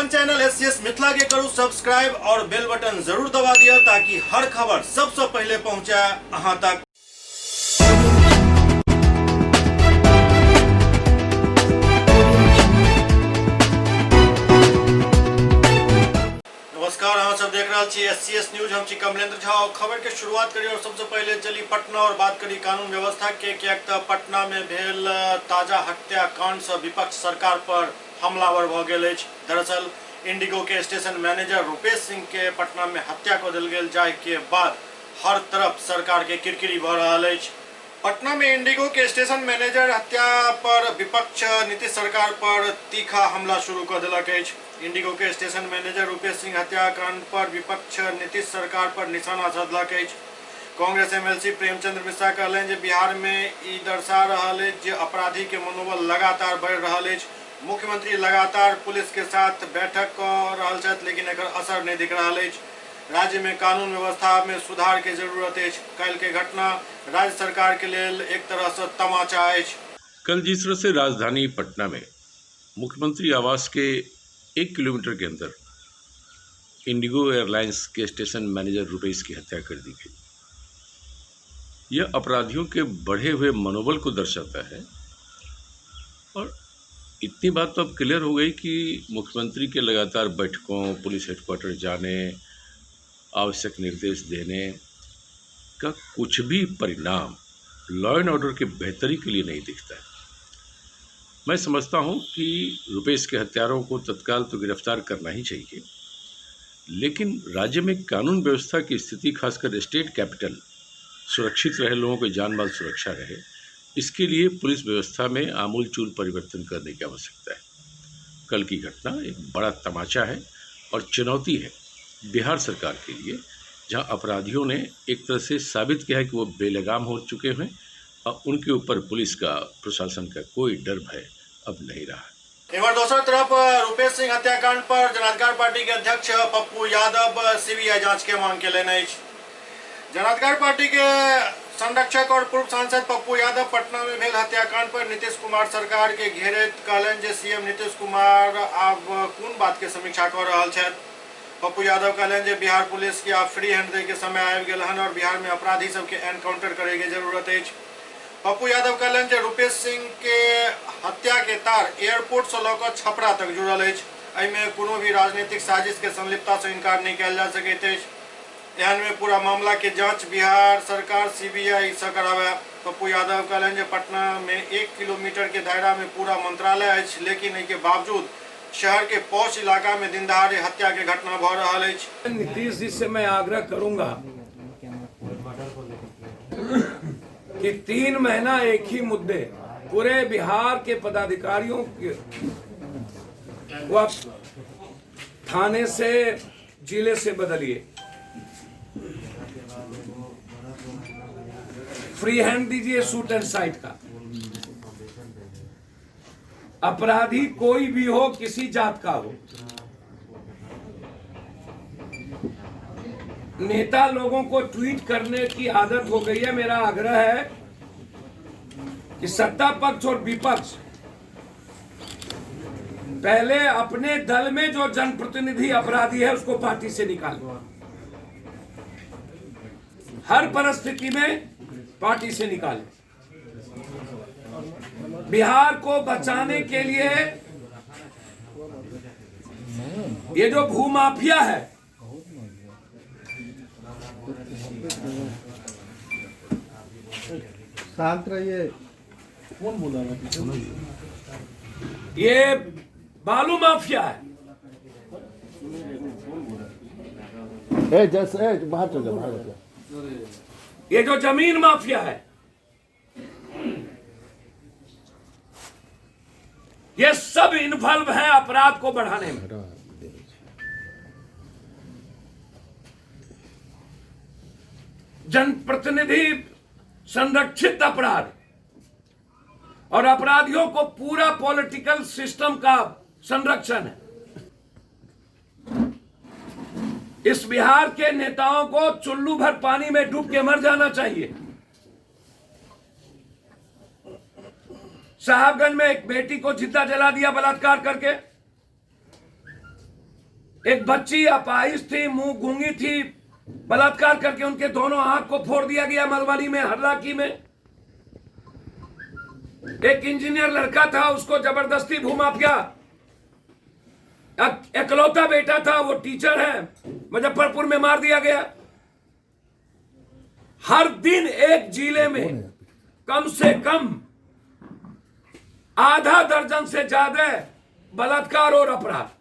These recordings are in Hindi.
अपन चैनल एससीएस मिथिला के करू सब्सक्राइब और बेल बटन जरूर दबा दिया ताकि हर खबर सबसे पहले पहुंचे अहां तक। नमस्कार, अहाँ सब देख रहा छी एससीएस न्यूज। हम छी कमलेंद्र झा। खबर के शुरुआत करी और सबसे पहले चली पटना और बात करी कानून व्यवस्था के। पटना में भेल ताजा हत्याकांड से विपक्ष सरकार पर हमलावर भ गेल अछि। दरअसल इंडिगो के स्टेशन मैनेजर रूपेश सिंह के पटना में हत्या कर देल गेल, जाय के बाद हर तरफ सरकार के किरकिरी भ रहल अछि। पटना में इंडिगो के स्टेशन मैनेजर हत्या पर विपक्ष नीतीश सरकार पर तीखा हमला शुरू कर दिलक अछि। इंडिगो के स्टेशन मैनेजर रूपेश सिंह हत्याकांड पर विपक्ष नीतीश सरकार पर निशाना साधलक अछि। कांग्रेस एमएलसी प्रेमचंद्र मिश्रा कहलनि जे बिहार में ई दर्शा रहल अछि जे अपराधी के मनोबल लगातार बढ़ि रहल अछि। मुख्यमंत्री लगातार पुलिस के साथ बैठक कर रहल छथि, लेकिन एकर असर नहीं दिख रहल अछि। राज्य में कानून व्यवस्था में सुधार के जरूरत अछि। कल के घटना राज्य सरकार के लेल एक तरह से तमाचा अछि। कल जिस तरह से राजधानी पटना में मुख्यमंत्री आवास के 1 किलोमीटर के अंदर इंडिगो एयरलाइंस के स्टेशन मैनेजर रूपेश की हत्या कर दी गई, यह अपराधियों के बढ़े हुए मनोबल को दर्शाता है। और इतनी बात तो अब क्लियर हो गई कि मुख्यमंत्री के लगातार बैठकों, पुलिस हेडक्वार्टर जाने, आवश्यक निर्देश देने का कुछ भी परिणाम लॉ एंड ऑर्डर के बेहतरी के लिए नहीं दिखता है। मैं समझता हूं कि रुपेश के हत्यारों को तत्काल तो गिरफ्तार करना ही चाहिए, लेकिन राज्य में कानून व्यवस्था की स्थिति, खासकर स्टेट कैपिटल सुरक्षित रहे, लोगों की जान माल सुरक्षा रहे, इसके लिए पुलिस व्यवस्था में आमूलचूल परिवर्तन करने की आवश्यकता है। कल की घटना एक बड़ा तमाचा है और चुनौती है बिहार सरकार के लिए, जहां अपराधियों ने एक तरह से साबित किया है कि वो बेलगाम हो चुके हैं और उनके ऊपर पुलिस का, प्रशासन का कोई डर भय अब नहीं रहा। इधर दूसरी तरफ रूपेश सिंह हत्याकांड पर जनाधिकार पार्टी के अध्यक्ष पप्पू यादव सीबीआई जांच के मांग केलनि अछि। जनाधिकार पार्टी के संरक्षक और पूर्व सांसद पप्पू यादव पटना में भेल हत्याकांड पर नीतीश कुमार सरकार के घेरैत कहलनि जे सीएम नीतीश कुमार आब कोन बात के समीक्षा कर रहल छथि। पप्पू यादव कहलनि जे बिहार पुलिस के आब फ्री हैंड दे के समय आबि गेल हन और बिहार में अपराधी सबके एनकाउंटर करे के जरूरत अछि। पप्पू यादव कहलनि जे रूपेश सिंह के हत्या के तार एयरपोर्ट से लऽ कऽ छपरा तक जुड़ल अछि। एहिमे कोनो भी राजनीतिक साजिश के संलिप्तता से इनकार नहीं कयल जा सकैत अछि। एहन में पूरा मामला के जांच बिहार सरकार सीबीआई से करावे। पप्पू यादव कहलनि जे पटना में 1 किलोमीटर के दायरा में पूरा मंत्रालय अछि, लेकिन के बावजूद शहर के पौष इलाका में दिन दहाड़े हत्या के घटना भ रहल अछि। नीतीश जी से मैं आग्रह करूंगा कि 3 महीना एक ही मुद्दे पूरे बिहार के पदाधिकारियों के वक्त थाने से जिले से बदलिए, फ्री हैंड दीजिए शूट एंड साइट का। अपराधी कोई भी हो, किसी जात का हो, नेता लोगों को ट्वीट करने की आदत हो गई है। मेरा आग्रह है कि सत्ता पक्ष और विपक्ष पहले अपने दल में जो जनप्रतिनिधि अपराधी है उसको पार्टी से निकाले, हर परिस्थिति में पार्टी से निकाले। बिहार को बचाने के लिए ये जो भूमाफिया है, शांत रहिए। कौन बोला? ये बालू माफिया है। बाहर चल जा। ये जो जमीन माफिया है, ये सब इन्वॉल्व है अपराध को बढ़ाने में। जनप्रतिनिधि संरक्षित अपराध और अपराधियों को पूरा पॉलिटिकल सिस्टम का संरक्षण है। इस बिहार के नेताओं को चुल्लू भर पानी में डूब के मर जाना चाहिए। साहबगंज में एक बेटी को जिंदा जला दिया बलात्कार करके। एक बच्ची अपाहिज थी, मुंह गूंगी थी, बलात्कार करके उनके दोनों आंख को फोड़ दिया गया मधुबनी में, हर्राकी में। एक इंजीनियर लड़का था, उसको जबरदस्ती भूमाफिया, एकलौता बेटा था, वो टीचर है, मुजफ्फरपुर में मार दिया गया। हर दिन एक जिले में कम से कम आधा दर्जन से ज्यादा बलात्कार और अपराध।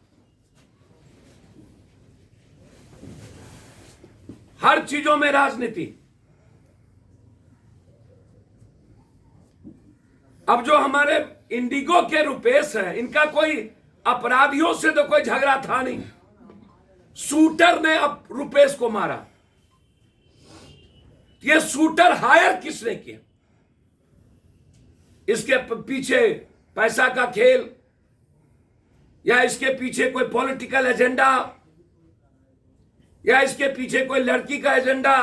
हर चीजों में राजनीति। अब जो हमारे इंडिगो के रुपेश हैं, इनका कोई अपराधियों से तो कोई झगड़ा था नहीं। शूटर ने अब रुपेश को मारा। ये शूटर हायर किसने किया? इसके पीछे पैसा का खेल या इसके पीछे कोई पॉलिटिकल एजेंडा या इसके पीछे कोई लड़की का एजेंडा?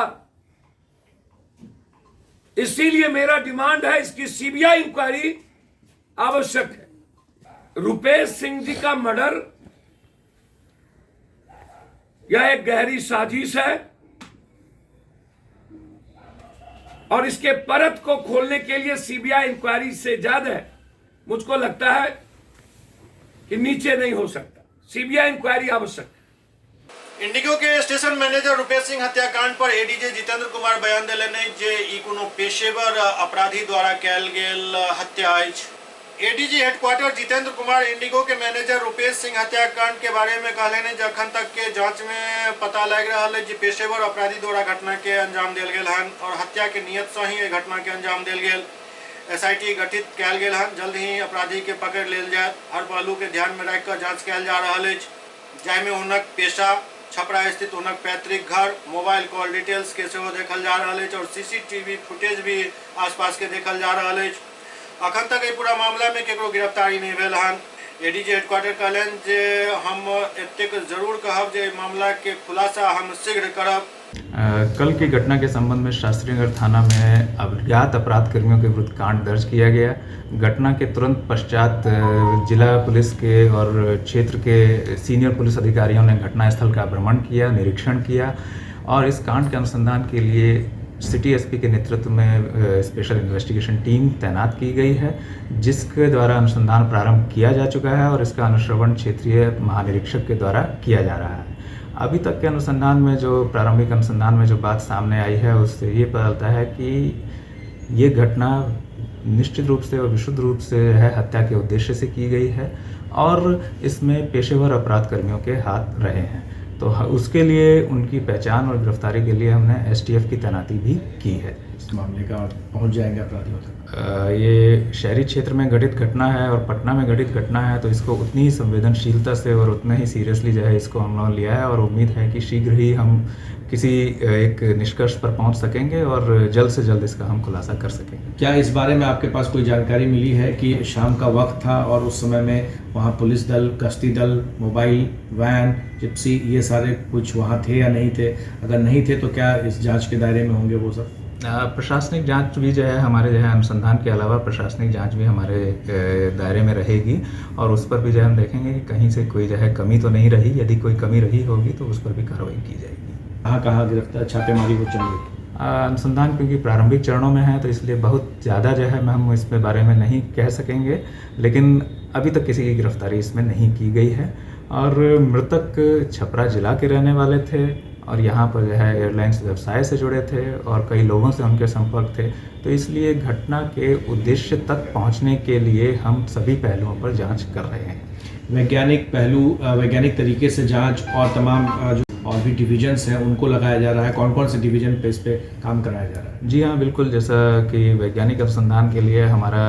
इसीलिए मेरा डिमांड है, इसकी सीबीआई इंक्वायरी आवश्यक है। रुपेश सिंह जी का मर्डर यह एक गहरी साजिश है और इसके परत को खोलने के लिए सीबीआई इंक्वायरी से ज्यादा मुझको लगता है कि नीचे नहीं हो सकता। सीबीआई इंक्वायरी आवश्यक है। इंडिगो के स्टेशन मैनेजर रुपेश सिंह हत्याकांड पर एडीजे जितेंद्र कुमार बयान दिले जे ई कोनो पेशेवर अपराधी द्वारा कैल गेल हत्या अछि। ADG headquarter Jitendra Kumar Indigo के मैनेजर रुपेश सिंह हत्याकांड के बारे में कहले जे अखन तक के जांच में पता लग रहा है कि पेशेवर अपराधी द्वारा घटना के अंजाम दिल गेल हन और हत्या के नियत से ही घटना के अंजाम दिल गेल। एसआईटी गठित कैल गेल हन, जल्द ही अपराधी के पकड़ लेल जायत। हर पहलू के ध्यान में रख कर जांच कैल जा रहा है, जाहि में हुनक पेशा, छपरा स्थित हुनक पैतृक घर, मोबाइल कॉल डिटेल्स के सेहो देखल जा रहा है और सीसीटीवी फुटेज भी आसपास के देखल जा रहा है। अखन तक ये पूरा मामला में केकरो गिरफ्तारी नहीं भेल हन। एडीजी हेडक्वार्टर कहलन जे हम एतेक जरूर कहब जे मामला के खुलासा हम शीघ्र करब। कल की घटना के संबंध में शास्त्रीनगर थाना में अज्ञात अपराध कर्मियों के विरुद्ध कांड दर्ज किया गया। घटना के तुरंत पश्चात जिला पुलिस के और क्षेत्र के सीनियर पुलिस अधिकारियों ने घटनास्थल का भ्रमण किया, निरीक्षण किया और इस कांड के अनुसंधान के लिए सिटी एसपी के नेतृत्व में स्पेशल इन्वेस्टिगेशन टीम तैनात की गई है, जिसके द्वारा अनुसंधान प्रारंभ किया जा चुका है और इसका अनुश्रवण क्षेत्रीय महानिरीक्षक के द्वारा किया जा रहा है। अभी तक के अनुसंधान में जो प्रारंभिक अनुसंधान में जो बात सामने आई है उससे ये पता चलता है कि ये घटना निश्चित रूप से और विशुद्ध रूप से है हत्या के उद्देश्य से की गई है और इसमें पेशेवर अपराध कर्मियों के हाथ रहे हैं। तो उसके लिए उनकी पहचान और गिरफ्तारी के लिए हमने एसटीएफ की तैनाती भी की है। इस मामले का पहुंच जाएंगे अपराधियों तक? ये शहरी क्षेत्र में घटित घटना है और पटना में घटित घटना है, तो इसको उतनी ही संवेदनशीलता से और उतना ही सीरियसली जो है इसको हम लोगों ने लिया है और उम्मीद है कि शीघ्र ही हम किसी एक निष्कर्ष पर पहुंच सकेंगे और जल्द से जल्द इसका हम खुलासा कर सकेंगे। क्या इस बारे में आपके पास कोई जानकारी मिली है कि शाम का वक्त था और उस समय में वहाँ पुलिस दल, गश्ती दल, मोबाइल, वैन, जिप्सी, ये सारे कुछ वहाँ थे या नहीं थे? अगर नहीं थे तो क्या इस जांच के दायरे में होंगे वो सब? प्रशासनिक जांच भी जो है हमारे जो है अनुसंधान के अलावा प्रशासनिक जांच भी हमारे दायरे में रहेगी और उस पर भी जो है हम देखेंगे कि कहीं से कोई जो है कमी तो नहीं रही। यदि कोई कमी रही होगी तो उस पर भी कार्रवाई की जाएगी। कहाँ गिरफ्तार छापेमारी हो चल रही? अनुसंधान क्योंकि प्रारंभिक चरणों में है तो इसलिए बहुत ज़्यादा जो है हम इसमें बारे में नहीं कह सकेंगे, लेकिन अभी तक किसी की गिरफ्तारी इसमें नहीं की गई है। और मृतक छपरा जिला के रहने वाले थे और यहाँ पर जो है एयरलाइंस व्यवसाय से जुड़े थे और कई लोगों से उनके संपर्क थे, तो इसलिए घटना के उद्देश्य तक पहुँचने के लिए हम सभी पहलुओं पर जांच कर रहे हैं। वैज्ञानिक पहलू, वैज्ञानिक तरीके से जांच और तमाम जो और भी डिविजन्स हैं उनको लगाया जा रहा है। कौन कौन से डिवीजन पे इस पे काम कराया जा रहा है? जी हाँ, बिल्कुल। जैसा कि वैज्ञानिक अनुसंधान के लिए हमारा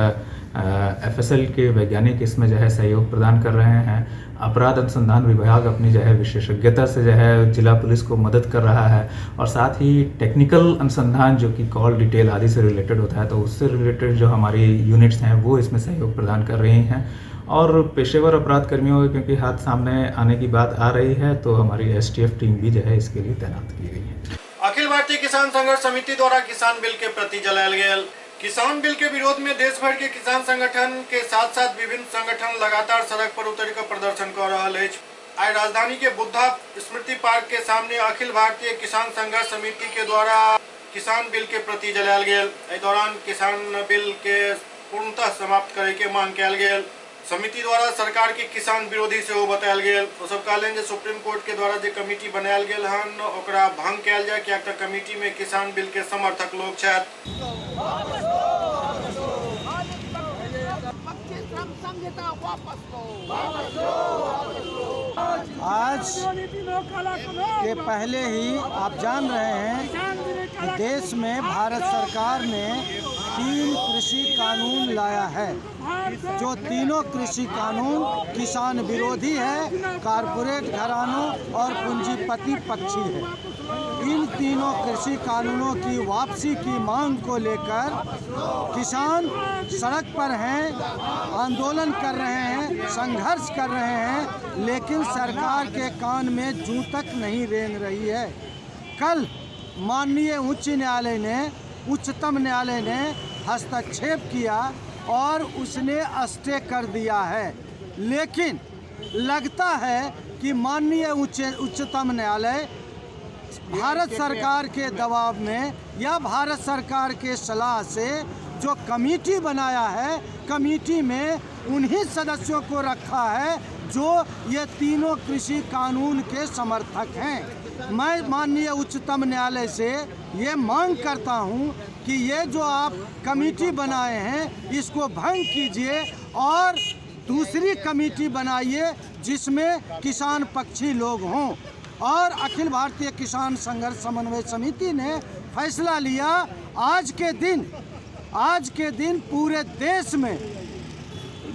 एफएसएल के वैज्ञानिक इसमें जो है सहयोग प्रदान कर रहे हैं। अपराध अनुसंधान विभाग अपनी जो है विशेषज्ञता से जो है जिला पुलिस को मदद कर रहा है और साथ ही टेक्निकल अनुसंधान जो कि कॉल डिटेल आदि से रिलेटेड होता है, तो उससे रिलेटेड जो हमारी यूनिट्स हैं वो इसमें सहयोग प्रदान कर रही हैं। और पेशेवर अपराध कर्मियों के क्योंकि हाथ सामने आने की बात आ रही है तो हमारी एसटीएफ टीम भी जो है इसके लिए तैनात की गई है। अखिल भारतीय किसान संघर्ष समिति द्वारा किसान बिल के प्रति जलायल गेल। किसान बिल के विरोध में देश भर के किसान संगठन के साथ साथ विभिन्न संगठन लगातार सड़क पर उतर कर प्रदर्शन कर रहा है। आज राजधानी के बुद्धा स्मृति पार्क के सामने अखिल भारतीय किसान संघर्ष समिति के द्वारा किसान बिल के प्रति जलायल गेल। एहि दौरान किसान बिल के पूर्णतः समाप्त करे के मांग कयल गेल। समिति द्वारा सरकार के किसान विरोधी सेहो बतायल गेल। ओ सब कहलनि जे सुप्रीम कोर्ट के द्वारा जे कमिटी बनायल गेल हन ओकरा भंग कयल जाय, कियाक त कमिटी में किसान बिल के समर्थक लोग छथि। आज के पहले ही आप जान रहे हैं कि देश में भारत सरकार ने 3 कृषि कानून लाया है। जो तीनों कृषि कानून किसान विरोधी है, कारपोरेट घरानों और पूंजीपति पक्षी है। इन तीनों कृषि कानूनों की वापसी की मांग को लेकर किसान सड़क पर हैं, आंदोलन कर रहे हैं, संघर्ष कर रहे हैं, लेकिन सरकार के कान में जूं तक नहीं रेंग रही है। कल माननीय उच्चतम न्यायालय ने हस्तक्षेप किया और उसने स्टे कर दिया है, लेकिन लगता है कि माननीय उच्चतम न्यायालय भारत सरकार के दबाव में या भारत सरकार के सलाह से जो कमेटी बनाया है, कमेटी में उन्हीं सदस्यों को रखा है जो ये तीनों कृषि कानून के समर्थक हैं। मैं माननीय उच्चतम न्यायालय से ये मांग करता हूँ कि ये जो आप कमेटी बनाए हैं इसको भंग कीजिए और दूसरी कमेटी बनाइए जिसमें किसान पक्षी लोग हों। और अखिल भारतीय किसान संघर्ष समन्वय समिति ने फैसला लिया, आज के दिन पूरे देश में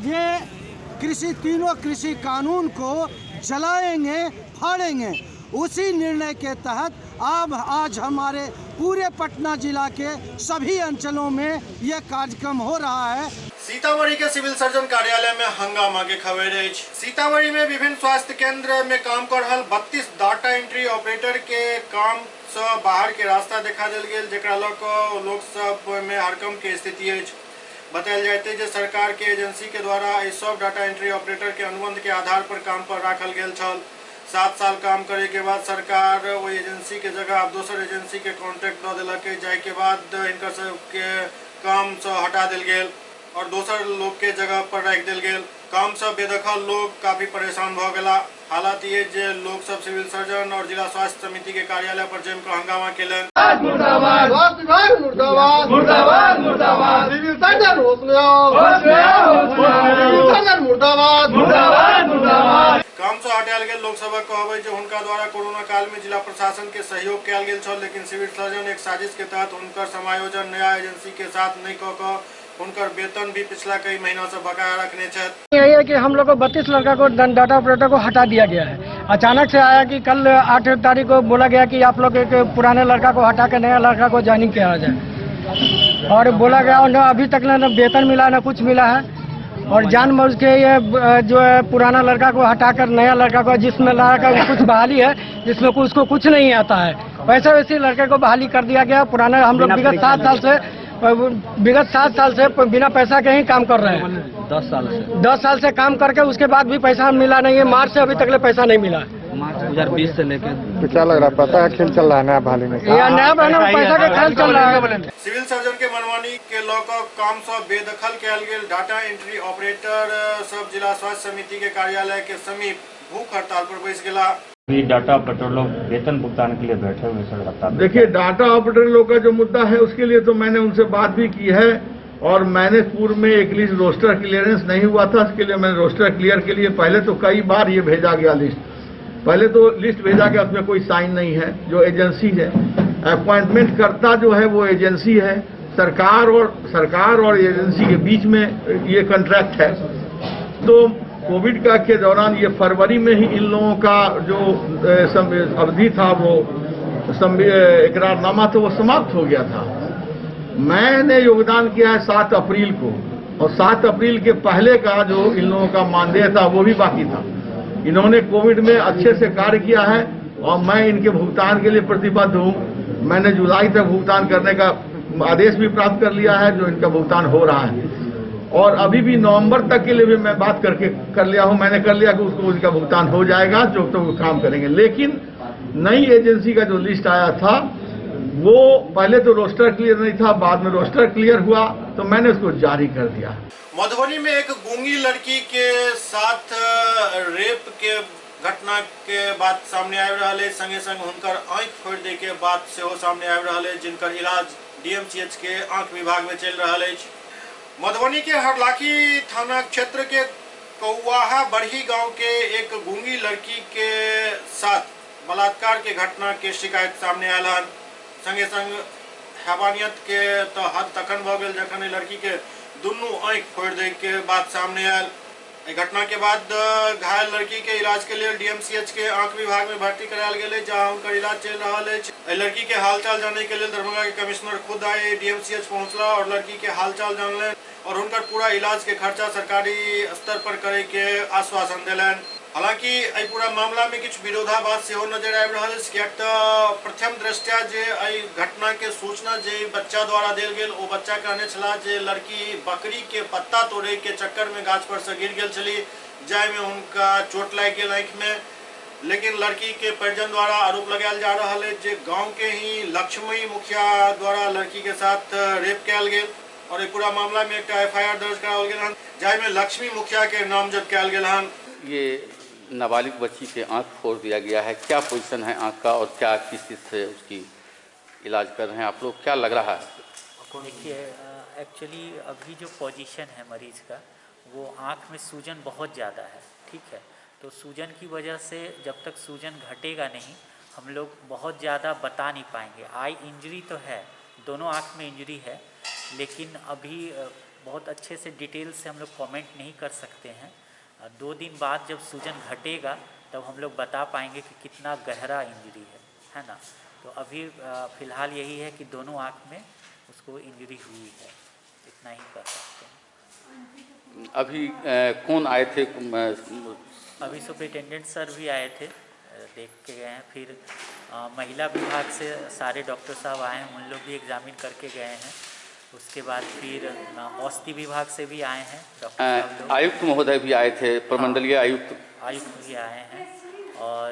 ये तीनों कृषि कानून को जलाएंगे, फाड़ेंगे। उसी निर्णय के तहत आज हमारे पूरे पटना जिला के सभी अंचलों में ये कार्यक्रम हो रहा है। सीतामढ़ी के सिविल सर्जन कार्यालय में हंगामा के खबर है। सीतामढ़ी में विभिन्न स्वास्थ्य केंद्र में काम कर रहा 32 डाटा एंट्री ऑपरेटर के काम से बाहर के रास्ता देखा दिल गेल, जेकरा लोग सब में हड़कंप के स्थिति है। बतायल जाते जे सरकार के एजेंसी के द्वारा इस सब डाटा एंट्री ऑपरेटर के अनुबंध के आधार पर काम पर राखल गेल छल। 7 साल काम करे के बाद सरकार वो एजेंसी के जगह अब दोसर एजेंसी के कॉन्ट्रैक्ट दे दिलक, जाय के बाद इनकर सबके काम से हटा दिल गेल और दोसर लोग के जगह पर रख दिल गेल। काम से बेदखल लोग काफी परेशान भ गेला। हालात ये जे लोग सब सिविल सर्जन और जिला स्वास्थ्य समिति के कार्यालय पर जम कर हंगामा केलन। मुर्दाबाद मुर्दाबाद मुर्दाबाद मुर्दाबाद सिविल सर्जन मुर्दाबाद मुर्दाबाद मुर्दाबाद। काम से हटायल गेल लोक सभा कहबै जे हुनका द्वारा कोरोना काल में जिला प्रशासन के सहयोग कयल गेल छल, लेकिन सिविल सर्जन एक साजिश के तहत हुनकर समायोजन नया एजेंसी के साथ नहीं कऽ उनकर वेतन भी पिछला कई महीनों से बकाया रखने छथि। यही है कि हम लोग को 32 लड़का को डाटा ऑपरेटर को हटा दिया गया है। अचानक से आया कि कल 8 तारीख को बोला गया कि आप लोग एक पुराने लड़का को हटा के नया लड़का को ज्वाइनिंग किया जाए और बोला गया और अभी तक ना वेतन मिला ना कुछ मिला है। और जानबूझ के ये जो है पुराना लड़का को हटाकर नया लड़का को, जिसमें लड़का कुछ बहाली है जिसमें उसको कुछ नहीं आता है, वैसे लड़के को बहाली कर दिया गया। पुराना हम लोग विगत 7 साल से बिना पैसा के ही काम कर रहे हैं। 10 साल से काम करके उसके बाद भी पैसा मिला नहीं है। मार्च से अभी तक पैसा नहीं मिला है। मार्च 2020 से लेकर तो क्या लग रहा है, पता है खेल चल रहा है नया बहाली में? नया बहाली में पैसा का खेल चल रहा है। सिविल सर्जन के मनमानी के लौक काम सब बेदखल कयल गेल डाटा एंट्री ऑपरेटर सब जिला स्वास्थ्य समिति के कार्यालय के समीप भूख हड़ताल पर बैस गेला। डाटा ऑपरेटर लोग वेतन भुगतान के लिए बैठे हुए सर। देखिए, डाटा ऑपरेटर लोग का जो मुद्दा है उसके लिए तो मैंने उनसे बात भी की है और मैंने पूर्व में एक लिस्ट रोस्टर क्लियरेंस नहीं हुआ था, इसके लिए मैंने रोस्टर क्लियर के लिए पहले तो कई बार ये भेजा गया लिस्ट। पहले तो लिस्ट भेजा गया, उसमें कोई साइन नहीं है। जो एजेंसी है, अपॉइंटमेंट करता जो है वो एजेंसी है। सरकार और एजेंसी के बीच में ये कॉन्ट्रैक्ट है। तो कोविड का के दौरान ये फरवरी में ही इन लोगों का जो अवधि था वो इकरारनामा तो वो समाप्त हो गया था। मैंने योगदान किया है 7 अप्रैल को और 7 अप्रैल के पहले का जो इन लोगों का मानदेय था वो भी बाकी था। इन्होंने कोविड में अच्छे से कार्य किया है और मैं इनके भुगतान के लिए प्रतिबद्ध हूँ। मैंने जुलाई तक भुगतान करने का आदेश भी प्राप्त कर लिया है, जो इनका भुगतान हो रहा है। और अभी भी नवंबर तक के लिए भी मैं बात कर लिया हूं, मैंने कर लिया कि उसको उसका भुगतान हो जाएगा, जो तो वो काम करेंगे। लेकिन नई एजेंसी का जो लिस्ट आया था वो पहले तो रोस्टर क्लियर नहीं था, बाद में रोस्टर क्लियर हुआ तो मैंने उसको जारी कर दिया। मधुबनी में एक गूंगी लड़की के साथ रेप के घटना के बात सामने आबि रहल है, संगे संग हुनकर आंखि फोड़ दे के बात सेहो सामने आबि रहल है, जिनकर इलाज डीएमसीएच के आंख विभाग में चल रहा है। मधुबनी के हरलाखी थाना क्षेत्र के कौआहा बढ़ी गांव के एक गूंगी लड़की के साथ बलात्कार के घटना के शिकायत सामने आयल है। संगे संग हैवानियत के तो हद तखन भ गेल जखन लड़की के दुनू आंखि फोड़ दे के बात सामने आयल। घटना के बाद घायल लड़की के इलाज के लिए डीएमसीएच के आंख विभाग में भर्ती करायल गेल, जहां उनका इलाज चल रहा है। लड़की के हालचाल जानने के लिए दरभंगा के कमिश्नर खुद आए, डीएमसीएच पहुंचला और लड़की के हालचाल जानले और उनका पूरा इलाज के खर्चा सरकारी स्तर पर करे के आश्वासन दिलन। हालांकि एहि पूरा मामला में कुछ विरोधाभास सेहो नजर आबि रहल अछि, कियाक तऽ प्रथम दृष्टया जे एहि घटना के सूचना जे बच्चा द्वारा देल गेल, ओ बच्चा कहने छला जे लड़की बकरी के पत्ता तोड़े के चक्कर में गाछ पर से गिर गेल छली, जाय में उनका चोट लागि गेल आंखि में। लेकिन लड़की के परिजन द्वारा आरोप लगायल जा रहा है जे गाँव के ही लक्ष्मी मुखिया द्वारा लड़की के साथ रेप कयल गेल और एक पूरा मामला में एक एफआईआर दर्ज कराओल गेल हन, जाय में लक्ष्मी मुखिया के नामजद कयल गेल हन। ये नाबालिग बच्ची के आंख फोड़ दिया गया है, क्या पोजीशन है आंख का और क्या किस चीज़ से उसकी इलाज कर रहे हैं आप लोग, क्या लग रहा है? देखिए एक्चुअली अभी जो पोजीशन है मरीज का, वो आंख में सूजन बहुत ज़्यादा है, ठीक है। तो सूजन की वजह से जब तक सूजन घटेगा नहीं, हम लोग बहुत ज़्यादा बता नहीं पाएंगे। आई इंजरी तो है, दोनों आंख में इंजरी है, लेकिन अभी बहुत अच्छे से डिटेल से हम लोग कमेंट नहीं कर सकते हैं। 2 दिन बाद जब सूजन घटेगा तब हम लोग बता पाएंगे कि कितना गहरा इंजरी है ना। तो अभी फ़िलहाल यही है कि दोनों आँख में उसको इंजरी हुई है, इतना ही कर सकते हैं। अभी कौन आए थे? अभी सुपरिटेंडेंट सर भी आए थे, देख के गए हैं। फिर महिला विभाग से सारे डॉक्टर साहब आए हैं, उन लोग भी एग्जामिन करके गए हैं। उसके बाद फिर औषधि विभाग से भी आए हैं डॉक्टर साहब। आयुक्त महोदय भी आए थे, प्रमंडलीय आयुक्त भी आए हैं और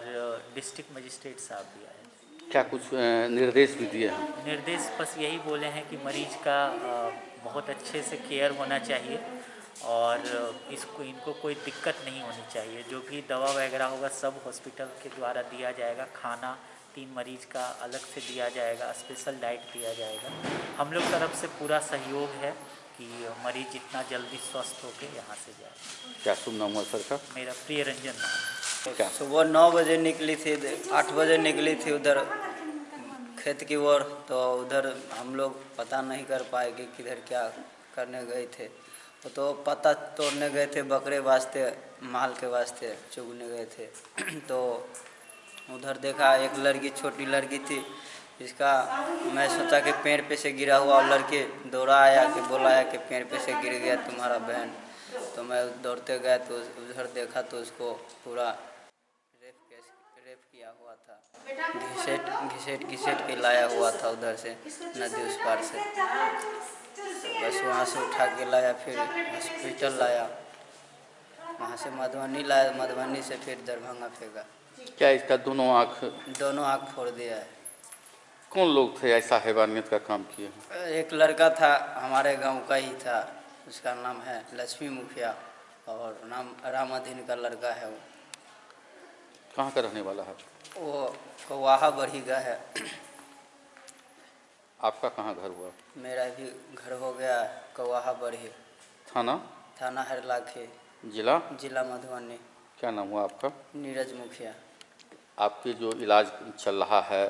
डिस्ट्रिक्ट मजिस्ट्रेट साहब भी आए हैं। क्या कुछ निर्देश भी दिए हैं? निर्देश बस यही बोले हैं कि मरीज का बहुत अच्छे से केयर होना चाहिए और इनको कोई दिक्कत नहीं होनी चाहिए। जो भी दवा वगैरह होगा सब हॉस्पिटल के द्वारा दिया जाएगा। खाना 3 मरीज का अलग से दिया जाएगा, स्पेशल डाइट दिया जाएगा। हम लोग तरफ से पूरा सहयोग है कि मरीज जितना जल्दी स्वस्थ होकर यहाँ से जाए। क्या शुभ नाम हुआ सर का? मेरा प्रिय रंजन नाम। क्या सुबह 9 बजे निकली थी, 8 बजे निकली थी उधर खेत की ओर, तो उधर हम लोग पता नहीं कर पाए कि किधर क्या करने गए थे। तो पत्ता तोड़ने गए थे, बकरे वास्ते, माल के वास्ते चुगने गए थे। तो उधर देखा एक लड़की, छोटी लड़की थी, जिसका मैं सोचा कि पेड़ पे से गिरा हुआ, और लड़के दौड़ा आया कि बोलाया कि पेड़ पे से गिर गया तुम्हारा बहन। तो मैं दौड़ते गया तो उधर देखा तो उसको पूरा रेप किया हुआ था, घिसेट के लाया हुआ था उधर से, नदी उस पार से। बस वहाँ से उठा के लाया, फिर हॉस्पिटल लाया, वहाँ से मधुबनी लाया, मधुबनी से फिर दरभंगा फेंका। क्या इसका दोनों आँख फोड़ दिया है। कौन लोग थे ऐसा हैवानियत का काम किए? एक लड़का था, हमारे गांव का ही था, उसका नाम है लक्ष्मी मुखिया और नाम रामाधीन का लड़का है। वो कहाँ का रहने वाला है? वो कौआहा बढ़ी का है। आपका कहाँ घर हुआ? मेरा भी घर हो गया कौआहा बढ़ी। थाना हरलाखी, जिला मधुबनी। क्या नाम हुआ आपका? नीरज मुखिया। आपके जो इलाज चल रहा है,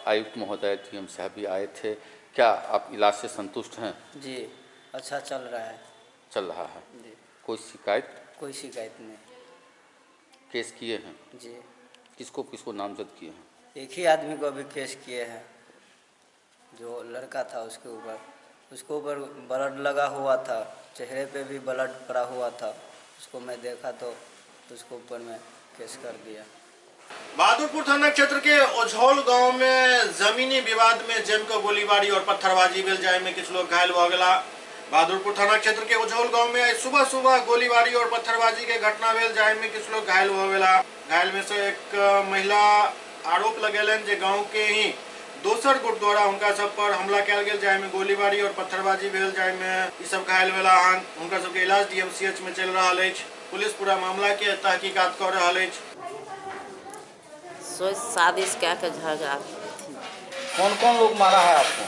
आयुक्त महोदय TM साहब भी आए थे, क्या आप इलाज से संतुष्ट हैं? जी अच्छा चल रहा है जी। कोई शिकायत? कोई शिकायत नहीं। केस किए हैं जी। किसको नामजद किए हैं? एक ही आदमी को अभी केस किए हैं, जो लड़का था उसके ऊपर ब्लड लगा हुआ था, चेहरे पे भी ब्लड पड़ा हुआ था। उसको मैं देखा तो उसको ऊपर में केस कर दिया। बहादुरपुर थाना क्षेत्र के ओझौल गांव में जमीनी विवाद में जमकर गोलीबारी और पत्थरबाजी भेल, जाय में कुछ लोग घायल भ गेला। बहादुरपुर थाना क्षेत्र के उज्जौल गांव में आज सुबह सुबह गोलीबारी और पत्थरबाजी के घटना भेल, जाहि में किछु लोग घायल होवेला। घायल में से एक महिला आरोप लगेलन जे गांव के ही दोसर गुट द्वारा उनका सब पर हमला कयल गेल, जाहि में गोलीबारी और पत्थरबाजी भेल, जाहि में ई सब घायल भेला हन। उनका सबके इलाज डीएमसीएच में चल रहा है। पुलिस पूरा मामला के तहकीकात कर रहा है। सोच साजिश क्या के झगड़ा। कौन कौन लोग मारा है आपको?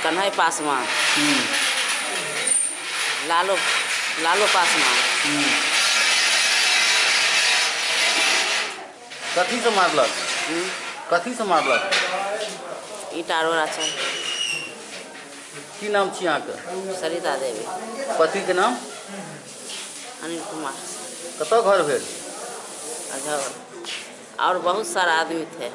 कन्हई पासवान, लालो पासवान। कथी से मारलक? कथी से मारलक? ईटा रोड़ा चल। की नाम छी अहाँके? सरिता देवी। पति के नाम? अनिल कुमार। कतऽ घर भेल? और बहुत सारा आदमी थे।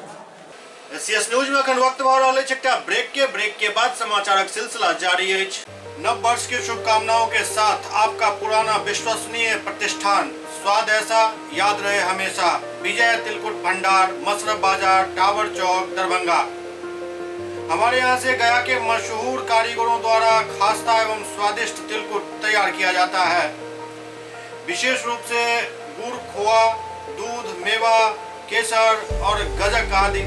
एससीएस न्यूज में अखन वक्त भऽ रहल अछि एकटा ब्रेक के बाद समाचारक सिलसिला जारी अछि। नव वर्ष की शुभकामनाओं के साथ आपका पुराना विश्वसनीय प्रतिष्ठान स्वाद ऐसा याद रहे हमेशा, विजय तिलकुट भंडार, मसरफ बाजार, टावर चौक, दरभंगा। हमारे यहाँ से गया के मशहूर कारीगरों द्वारा खास्ता एवं स्वादिष्ट तिलकुट तैयार किया जाता है। विशेष रूप से गुड़, खोआ, दूध, मेवा, केसर और गजक आदि।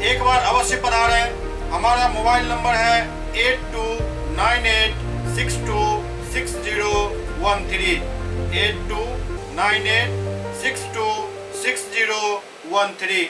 एक बार अवश्य पधारें। हमारा मोबाइल नंबर है 8298626013 8298626013।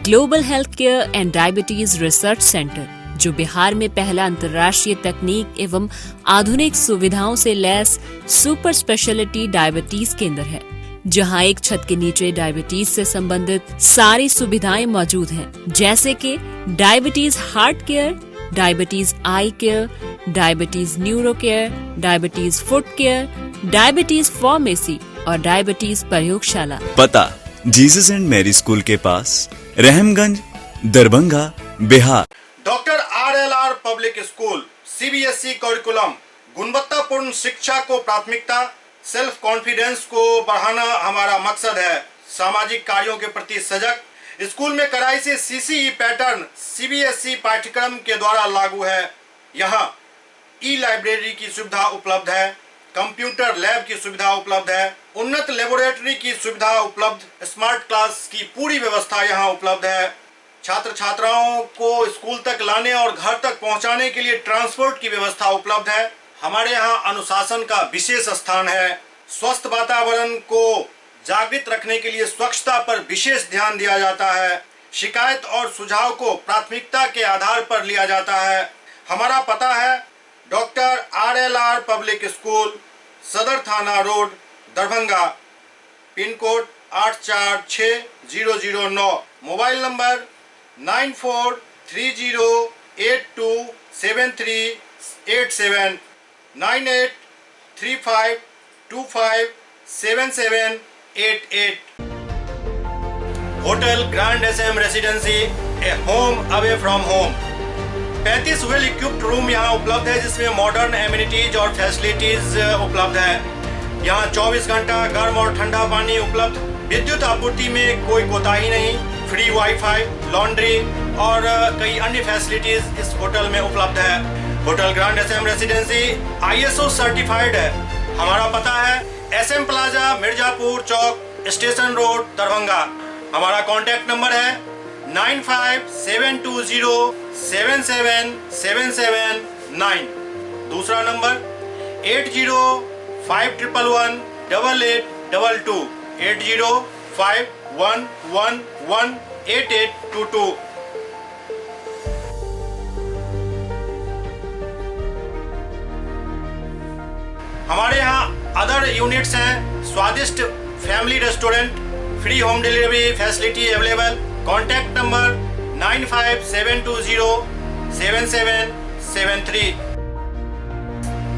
Global health care and diabetes research centre, जो बिहार में पहला अंतर्राष्ट्रीय तकनीक एवं आधुनिक सुविधाओं से लैस सुपर स्पेशलिटी डायबिटीज केंद्र है, जहां एक छत के नीचे डायबिटीज से संबंधित सारी सुविधाएं मौजूद हैं, जैसे कि diabetes heart care, diabetes eye care, diabetes neuro care, diabetes foot care, diabetes pharmacy और डायबिटीज प्रयोगशाला। पता जीसस एंड मैरी स्कूल के पास, Rahamganj, Darbhanga, Bihar. Doctor RLR public school CBSE curriculum, गुणवत्तापूर्ण शिक्षा को प्राथमिकता, सेल्फ कॉन्फिडेंस को बढ़ाना हमारा मकसद है। सामाजिक कार्यों के प्रति सजग। स्कूल में कड़ाई से CCE पैटर्न CBSE पाठ्यक्रम के द्वारा लागू है। यहाँ ई-लाइब्रेरी की सुविधा उपलब्ध है, कंप्यूटर लैब की सुविधा उपलब्ध है, उन्नत लेबोरेटरी की सुविधा उपलब्ध, स्मार्ट क्लास की पूरी व्यवस्था यहाँ उपलब्ध है। छात्र छात्राओं को स्कूल तक लाने और घर तक पहुंचाने के लिए ट्रांसपोर्ट की व्यवस्था उपलब्ध है। हमारे यहाँ अनुशासन का विशेष स्थान है। स्वस्थ वातावरण को जागृत रखने के लिए स्वच्छता पर विशेष ध्यान दिया जाता है। शिकायत और सुझाव को प्राथमिकता के आधार पर लिया जाता है। हमारा पता है डॉक्टर RLR पब्लिक स्कूल, सदर थाना road, Darbhanga, pin code 846009। Mobile number 9430827387 9835257788। Hotel grand SM residency, A home away from home. 35 well equipped room यहाँ उपलब्ध है, जिसमें मॉडर्न एमिनिटीज और फैसिलिटीज उपलब्ध है। यहाँ 24 घंटा गर्म और ठंडा पानी उपलब्ध। विद्युत आपूर्ति में कोई कोताही नहीं। फ्री वाईफाई, लॉन्ड्री और कई अन्य फैसिलिटीज इस होटल में उपलब्ध है। Hotel grand SM residency ISO certified है। हमारा पता है SM plaza, Mirzapur chowk, station road, Darbhanga. हमारा कॉन्टैक्ट नंबर है 9572077779। दूसरा नंबर 8051118822 8051118822। हमारे यहाँ अदर यूनिट्स हैं। स्वादिष्ट family restaurant, free home delivery facility available. Contact number 9572077773।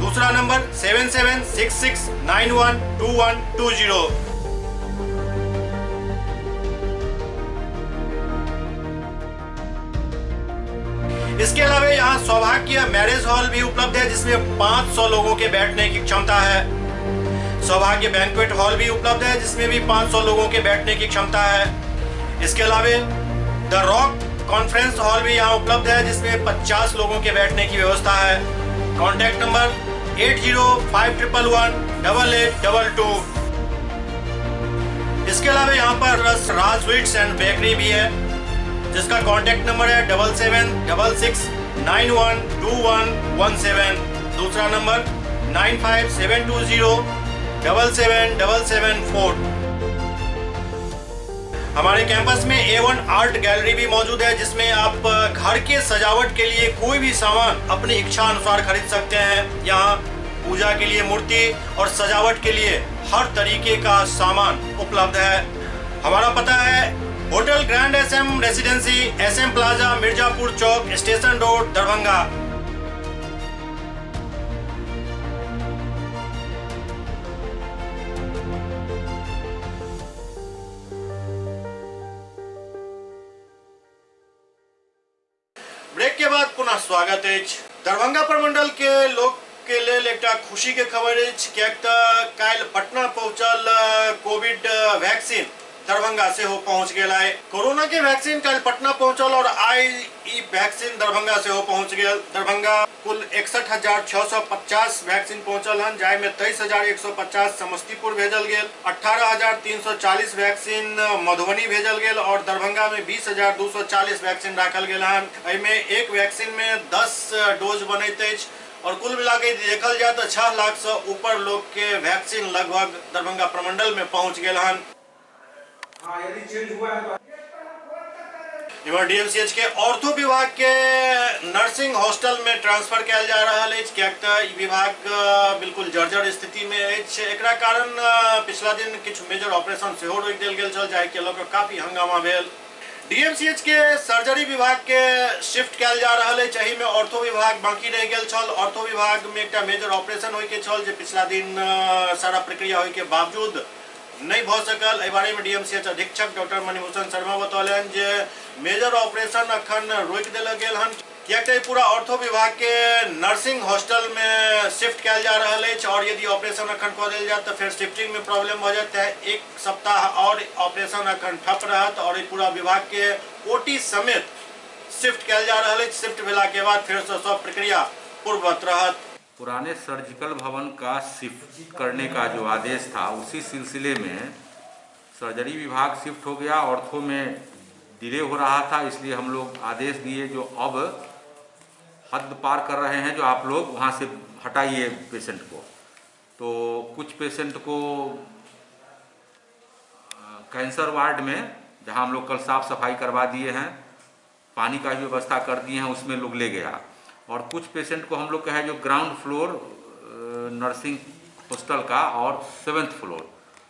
दूसरा नंबर 7766912120। इसके अलावा यहाँ सौभाग्य मैरिज हॉल भी उपलब्ध है, जिसमें 500 लोगों के बैठने की क्षमता है। सौभाग्य बैंक्वेट हॉल भी उपलब्ध है, जिसमें भी 500 लोगों के बैठने की क्षमता है। इसके अलावा द रॉक कॉन्फ्रेंस हॉल भी यहाँ उपलब्ध है, जिसमें 50 लोगों के बैठने की व्यवस्था है। Contact number 8051118822। इसके अलावा यहाँ पर राज स्वीट्स एंड बेकरी भी है, जिसका कॉन्टैक्ट नंबर है 7766912117। दूसरा नंबर 9572077774। हमारे कैंपस में A1 आर्ट गैलरी भी मौजूद है, जिसमें आप घर के सजावट के लिए कोई भी सामान अपनी इच्छा अनुसार खरीद सकते हैं। यहाँ पूजा के लिए मूर्ति और सजावट के लिए हर तरीके का सामान उपलब्ध है। हमारा पता है hotel grand SM residency, SM plaza, Mirzapur chowk, station road, Darbhanga. Break के बाद पुनः स्वागत है। दरभंगा प्रमंडल के लोग के लेल एकटा खुशी के खबर है, काल्हि पटना पहुंचल कोविड वैक्सीन दरभंगा से हो पहुंच गया है। कोरोना के वैक्सीन कल पटना पहुंचल और आई ई वैक्सीन दरभंगा से हो पहुंच गया। दरभंगा कुल 61,650 वैक्सीन पहुंचल हन, जाय में 23,150 समस्तीपुर भेजल गेल, 18,340 वैक्सीन मधुबनी भेजल गेल और दरभंगा में 20,240 वैक्सीन राखल गेल हन। एहिमे एक वैक्सीन में 10 डोज बनैत अछि और कुल मिला के देखल जाए तो 6 लाख से ऊपर लोग के वैक्सीन लगभग दरभंगा प्रमंडल में पहुंच गए हन। DMCH के ऑर्थो विभाग के नर्सिंग हॉस्टल में ट्रांसफर किया जा रहा है, कियाकि विभाग बिल्कुल जर्जर स्थिति में अछि। एकरा कारण पिछला दिन किछु मेजर ऑपरेशन सेहो रोकि देल गेल छल, जाहि के लऽ कऽ काफी हंगामा भेल। DMCH के सर्जरी विभाग के शिफ्ट किया जा रहा है, एहि में ऑर्थो विभाग बाकी रह गेल छल। ऑर्थो विभाग में एक मेजर ऑपरेशन होय के छल, जे पिछला दिन सारा प्रक्रिया होय के बावजूद नहीं भ सकल। एहि बारे में DMCH अधीक्षक डॉक्टर मणिभूषण शर्मा बतौलन जे मेजर ऑपरेशन अखन रोकि देल गेल हन, कियाकि पूरा ऑर्थो विभाग के नर्सिंग हॉस्टल में शिफ्ट किया जा रहा है और यदि ऑपरेशन अखन कऽ देल जाए तो फिर शिफ्टिंग में प्रॉब्लम हो जाता है। 1 सप्ताह और ऑपरेशन अखन ठप रहत और पूरा विभाग के OT समेत शिफ्ट किया जा रहा है। शिफ्ट भेला के बाद फिर से सब प्रक्रिया पूर्ववत रहत। पुराने सर्जिकल भवन का शिफ्ट करने का जो आदेश था, उसी सिलसिले में सर्जरी विभाग शिफ्ट हो गया। ऑर्थो में डिले हो रहा था, इसलिए हम लोग आदेश दिए जो अब हद पार कर रहे हैं, जो आप लोग वहाँ से हटाइए पेशेंट को। तो कुछ पेशेंट को कैंसर वार्ड में, जहाँ हम लोग कल साफ सफाई करवा दिए हैं, पानी का भी व्यवस्था कर दिए हैं, उसमें लोग ले गया। और कुछ पेशेंट को हम लोग कहे जो ग्राउंड फ्लोर नर्सिंग हॉस्टल का और 7th फ्लोर,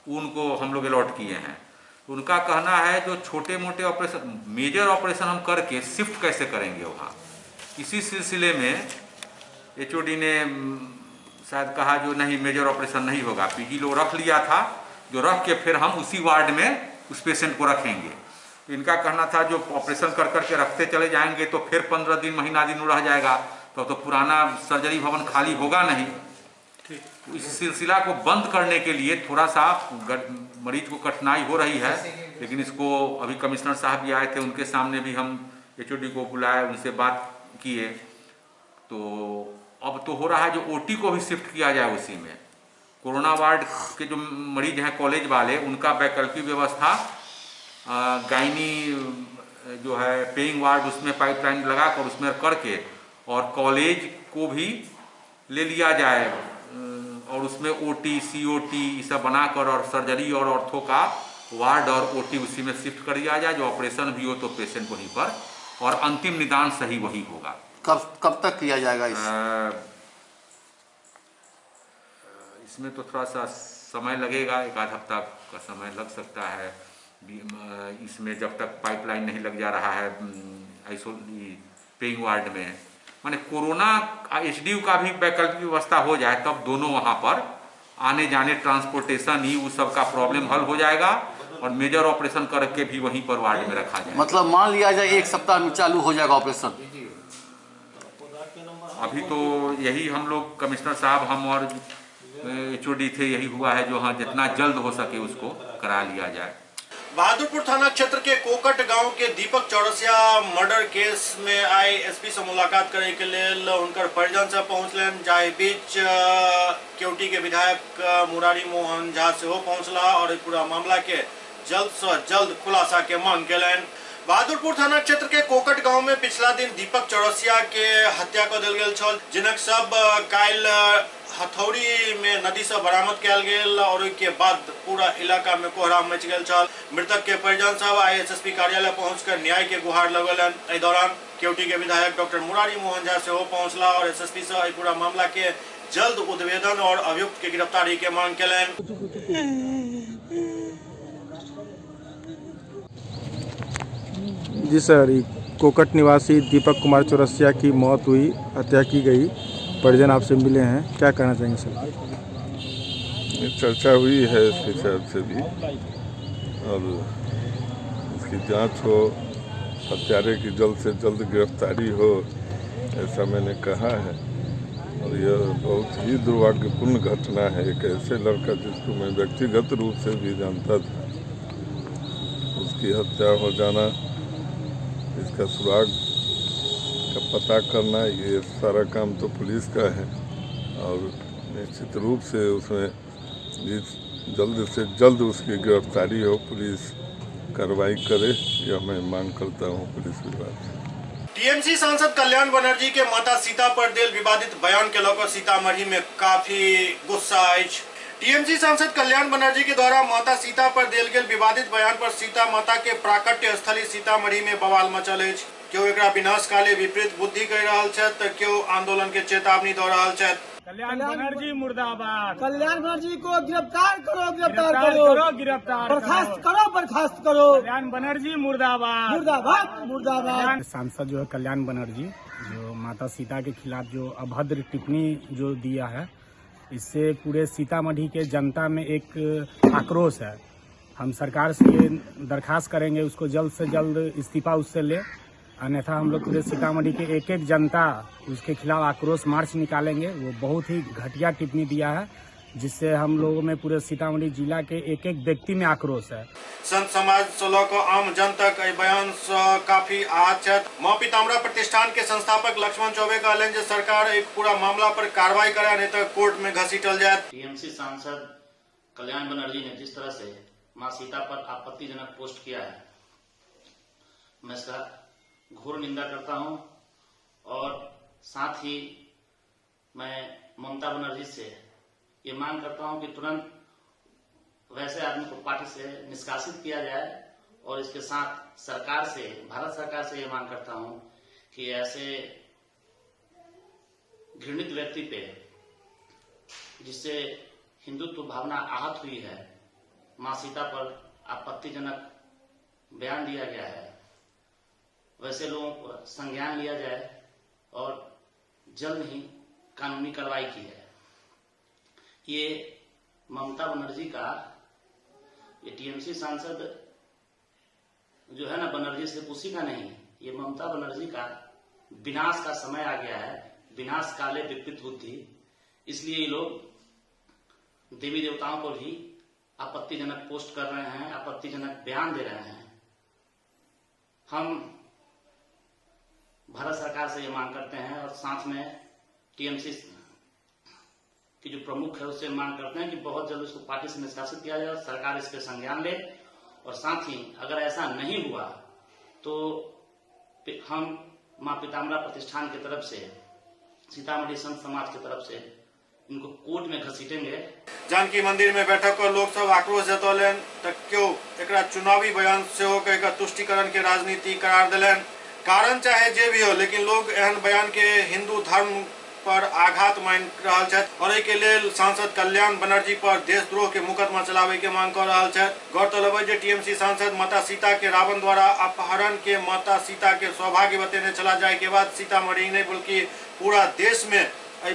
उनको हम लोग अलॉट किए हैं। उनका कहना है जो छोटे मोटे ऑपरेशन, मेजर ऑपरेशन हम करके शिफ्ट कैसे करेंगे वहाँ। इसी सिलसिले में HOD ने शायद कहा जो नहीं, मेजर ऑपरेशन नहीं होगा। PG लोग रख लिया था, जो रख के फिर हम उसी वार्ड में उस पेशेंट को रखेंगे। तो इनका कहना था जो ऑपरेशन कर करके रखते चले जाएंगे तो फिर 15 दिन महीना दिन रह जाएगा, तो पुराना सर्जरी भवन खाली होगा नहीं। तो इस सिलसिला को बंद करने के लिए थोड़ा सा मरीज को कठिनाई हो रही है, लेकिन इसको अभी कमिश्नर साहब भी आए थे, उनके सामने भी हम HOD को बुलाए, उनसे बात किए। तो अब तो हो रहा है जो OT को भी शिफ्ट किया जाए उसी में। कोरोना वार्ड के जो मरीज हैं कॉलेज वाले, उनका वैकल्पिक व्यवस्था गायनी जो है पेइंग वार्ड, उसमें पाइपलाइन लगाकर उसमें करके और कॉलेज को भी ले लिया जाए और उसमें OT COT ये सब बनाकर और सर्जरी और ऑर्थो का वार्ड और OT उसी में शिफ्ट कर दिया जाए। जो ऑपरेशन भी हो तो पेशेंट वहीं पर और अंतिम निदान सही वही होगा। कब तक किया जाएगा इसमें तो थोड़ा सा समय लगेगा, 1 हफ्ता का समय लग सकता है। इसमें जब तक पाइपलाइन नहीं लग जा रहा है पेइंग वार्ड में, माने कोरोना HDU का भी वैकल्पिक व्यवस्था हो जाए, तब दोनों वहाँ पर आने जाने ट्रांसपोर्टेशन ही वो सब का प्रॉब्लम हल हो जाएगा और मेजर ऑपरेशन करके भी वहीं पर वार्ड में रखा जाए। मतलब मान लिया जाए 1 सप्ताह में चालू हो जाएगा ऑपरेशन। अभी तो यही हम लोग कमिश्नर साहब, हम और HOD थे, यही हुआ है जो हाँ जितना जल्द हो सके उसको करा लिया जाए। बहादुरपुर थाना क्षेत्र के कोकट गांव के दीपक चौरसिया मर्डर केस में आई एसपी से मुलाकात करे के लिए उनकर परिजन से पहुंचलन, जाहि बीच केवटी के विधायक मुरारी मोहन झा से पहुंचला और पूरा मामला के जल्द से जल्द खुलासा के मांग केलन। बहादुरपुर थाना क्षेत्र के कोकट गांव में पिछला दिन दीपक चौरसिया के हत्या कर दिल गेल छल, जिनक सब काल हथौड़ी में नदी से बरामद किया गेल और के बाद पूरा इलाका में कोहराम मच गेल छल। मृतक के परिजन सब आई एसएसपी कार्यालय पहुंचकर न्याय के गुहार लगलन। एहि दौरान केवटी के विधायक डॉक्टर मुरारी मोहन झा से पहुंचला और एसएसपी से पूरा मामला के जल्द उद्भेदन और अभियुक्त के गिरफ्तारी के मांग केलन। जी सर, कोकट निवासी दीपक कुमार चौरसिया की मौत हुई, हत्या की गई, परिजन आपसे मिले हैं, क्या कहना चाहेंगे सर? चर्चा हुई है इसके साइड से भी और इसकी जांच हो, हत्यारे की जल्द से जल्द गिरफ्तारी हो, ऐसा मैंने कहा है। और यह बहुत ही दुर्भाग्यपूर्ण घटना है। एक ऐसे लड़का जिसको मैं व्यक्तिगत रूप से भी जानता था, उसकी हत्या हो जाना, इसका सुराग का पता करना, ये सारा काम तो पुलिस का है और निश्चित रूप से उसमें जल्द से जल्द उसकी गिरफ्तारी हो, पुलिस कार्रवाई करे, यह मैं मांग करता हूँ पुलिस विभाग से। टीएमसी सांसद कल्याण बनर्जी के माता सीता पर दिल विवादित बयान के लेकर सीतामढ़ी में काफी गुस्सा है। टीएमसी सांसद कल्याण बनर्जी के द्वारा माता सीता पर दिल गेल विवादित बयान पर सीता माता के प्राकट्य स्थली सीतामढ़ी में बवाल मचल है। क्यों एकरा विनाश काले विपरीत बुद्धि कह रहा है तो क्यों आंदोलन के चेतावनी दे रहा है। कल्याण बनर्जी मुर्दाबाद। कल्याण बनर्जी को गिरफ्तार करो, गिरफ्तार गिरफ्तार बर्खास्त करो, बर्खास्त करो। कल्याण बनर्जी मुर्दाबाद, मुर्दाबाद, मुर्दाबाद। सांसद जो है कल्याण बनर्जी, जो माता सीता के खिलाफ जो अभद्र टिप्पणी जो दिया है, इससे पूरे सीतामढ़ी के जनता में एक आक्रोश है। हम सरकार से ये दरखास्त करेंगे उसको जल्द से जल्द इस्तीफा उससे ले, अन्यथा हम लोग पूरे सीतामढ़ी के एक एक जनता उसके खिलाफ आक्रोश मार्च निकालेंगे। वो बहुत ही घटिया टिप्पणी दिया है, जिससे हम लोगों में पूरे सीतामढ़ी जिला के एक एक व्यक्ति में आक्रोश है। संत समाज से लेकर आम जनता के बयान से काफी आहत है। मां पीताम्बरा प्रतिष्ठान के संस्थापक लक्ष्मण चौबे कहलन जे सरकार एक पूरा मामला पर कार्रवाई करे, नहीं तो कोर्ट में घसीटल जाए। टीएमसी सांसद कल्याण बनर्जी ने जिस तरह से मां सीता पर आपत्तिजनक पोस्ट किया है, मैं इसका घोर निंदा करता हूं और साथ ही मैं ममता बनर्जी से ये मांग करता हूं कि तुरंत वैसे आदमी को पार्टी से निष्कासित किया जाए और इसके साथ सरकार से, भारत सरकार से ये मांग करता हूं कि ऐसे घृणित व्यक्ति पे जिससे हिंदुत्व भावना आहत हुई है, मां सीता पर आपत्तिजनक बयान दिया गया है, वैसे लोगों को संज्ञान लिया जाए और जल्द ही कानूनी कार्रवाई की है। ये ममता बनर्जी का, ये टीएमसी सांसद जो है ना बनर्जी से उसी का नहीं, ये ममता बनर्जी का विनाश का समय आ गया है, विनाश काले विपरीत बुद्धि। इसलिए ये लोग देवी देवताओं को भी आपत्तिजनक पोस्ट कर रहे हैं, आपत्तिजनक बयान दे रहे हैं। हम भारत सरकार से ये मांग करते हैं और साथ में टीएमसी की जो प्रमुख है उससे मांग करते हैं कि बहुत जल्द उसको पार्टी से निष्कासित किया जाए, सरकार इस पे संज्ञान ले और साथ ही अगर ऐसा नहीं हुआ तो हम मां पीताम्बरा प्रतिष्ठान की तरफ से, सीतामढ़ी संत समाज की तरफ से इनको कोर्ट में घसीटेंगे। जानकी मंदिर में बैठक कर लोग सब आक्रोश जतौलन तो क्यों एकरा चुनावी बयान से हो के तुष्टिकरण के राजनीति करार दिलन। कारण चाहे जे भी हो, लेकिन लोग एहन बयान के हिंदू धर्म पर आघात मान रहा है और एक लेल सांसद कल्याण बनर्जी पर देशद्रोह के मुकदमा चलावे के मांग कर रहा है। गौरतलब है कि टीएमसी सांसद माता सीता के रावण द्वारा अपहरण के माता सीता के सौभाग्य बतेने चला जाए के बाद सीतामढ़ी नहीं बल्कि पूरा देश में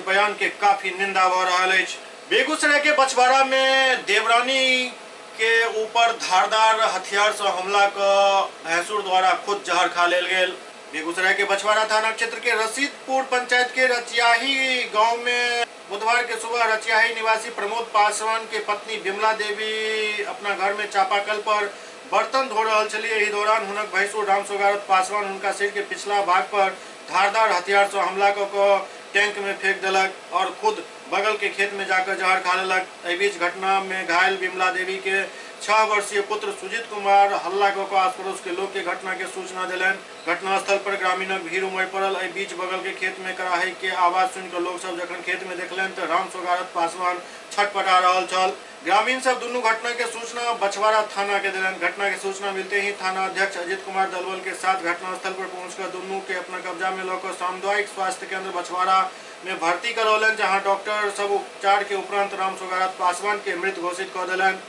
बयान के काफी निंदा हो रहा है। बेगूसराय के बछवाड़ा में देवरानी के ऊपर धारदार हथियार से हमला कर भैंसुर द्वारा खुद जहर खा लेल गेल। बेगूसराय के बछवाड़ा थाना क्षेत्र के रशीदपुर पंचायत के रचियाही गांव में बुधवार के सुबह रचियाही निवासी प्रमोद पासवान के पत्नी विमला देवी अपना घर में चापाकल पर बर्तन धो रहल छली। एहि दौरान हुनक भैंसुर राम सोगारत पासवान हुनका सिर के पिछला भाग पर धारदार हथियार से हमला कऽ कऽ टैंक में फेंक देलक और खुद बगल के खेत में जाकर जहर खा लेलक। एहि बीच घटना में घायल विमला देवी के 6 वर्षीय पुत्र सुजीत कुमार हल्ला कऽ कऽ आस पड़ोस के लोग के घटना के सूचना दिलन। घटनास्थल पर ग्रामीणक भीड़ उमड़ पड़ल। एहि बीच बगल के खेत में कराही के आवाज सुनिकऽ लोग सब जखन खेत में देखलन तऽ राम सोगारत पासवान छटपटा रहल छल। ग्रामीण सब दुनू घटना के सूचना बछवाड़ा थाना के दिलन। घटना के सूचना मिलते ही थाना अध्यक्ष अजित कुमार दलवल के साथ घटनास्थल पर पहुंचकर दुनू के अपना कब्जा में लेकर सामुदायिक स्वास्थ्य केंद्र बछवाड़ा में भर्ती करौलन, जहां डॉक्टर सब उपचार के उपरांत राम सोगारत पासवान के मृत घोषित कर दिलन।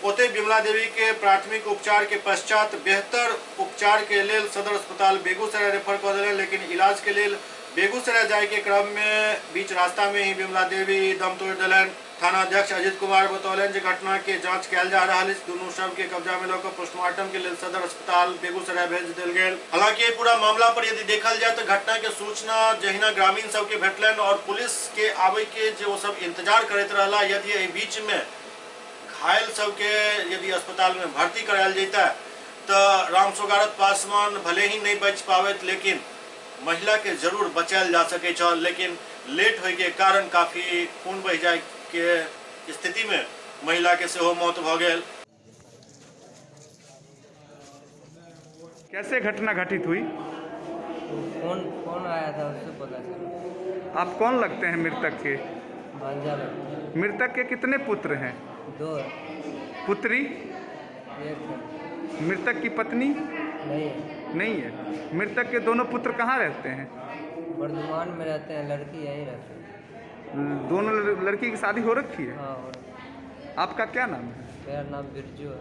ओते विमला देवी के प्राथमिक उपचार के पश्चात बेहतर उपचार के लेल सदर अस्पताल बेगूसराय रेफर कर दिलन, लेकिन इलाज के लेल बेगूसराय जाए के क्रम में बीच रास्ता में ही विमला देवी दम तोड़ दिलन। थाना अध्यक्ष अजित कुमार बतौलन जे घटना के जांच कयल जा रहल अछि। दुनू शव के कब्जा में लेकर पोस्टमार्टम के लेल सदर अस्पताल बेगूसराय भेज देल गेल। हालांकि पूरा मामला पर यदि देखल जाए तो घटना के सूचना जहिना ग्रामीण सब के भेटलन और पुलिस के आवे के जे वो सब इंतजार करैत रहला, यदि एहि बीच में घायल सब के यदि अस्पताल में भर्ती करायल जैता तो राम सोगारत पासवान भले ही नहीं बच पावत, लेकिन महिला के जरूर बचायल जा सके छल। लेकिन लेट होय के कारण काफी खून बह जाय के स्थिति में महिला के सेहो मौत भ गेल। कैसे घटना घटित हुई? फोन आया था, उससे पता चला। आप कौन लगते हैं मृतक के? भांजा लगते। मृतक के कितने पुत्र हैं? 2। पुत्री? 1। मृतक की पत्नी? नहीं है। मृतक के दोनों पुत्र कहाँ रहते हैं? वर्धमान में रहते हैं, लड़की यहीं रहती है। दोनों लड़की की शादी हो रखी है? हाँ। आपका क्या नाम है? मेरा नाम बिरजू है।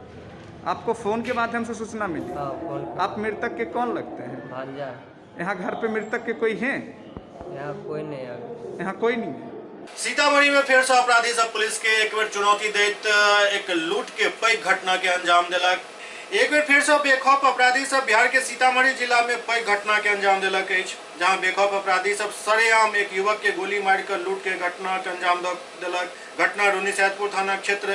आपको फोन के माध्यम से सूचना मिली? हाँ, फोन। आप मृतक के कौन लगते हैं? भांजा। यहाँ घर पे मृतक के कोई हैं? यहाँ कोई नहीं है। यहाँ कोई नहीं है। सीतामढ़ी में फेर से अपराधी सब पुलिस के एक बेर चुनौती दैत एक लूट के पैघ घटना के अंजाम देलक। एक बेर फेर से बेखौफ अपराधी सब बिहार के सीतामढ़ी जिला में पैघ घटना के अंजाम देलक अछि, जहां बेखौफ अपराधी सब सरेआम एक युवक के गोली मारकर लूट के घटना के अंजाम देलक। घटना रून्नीसैदपुर थाना क्षेत्र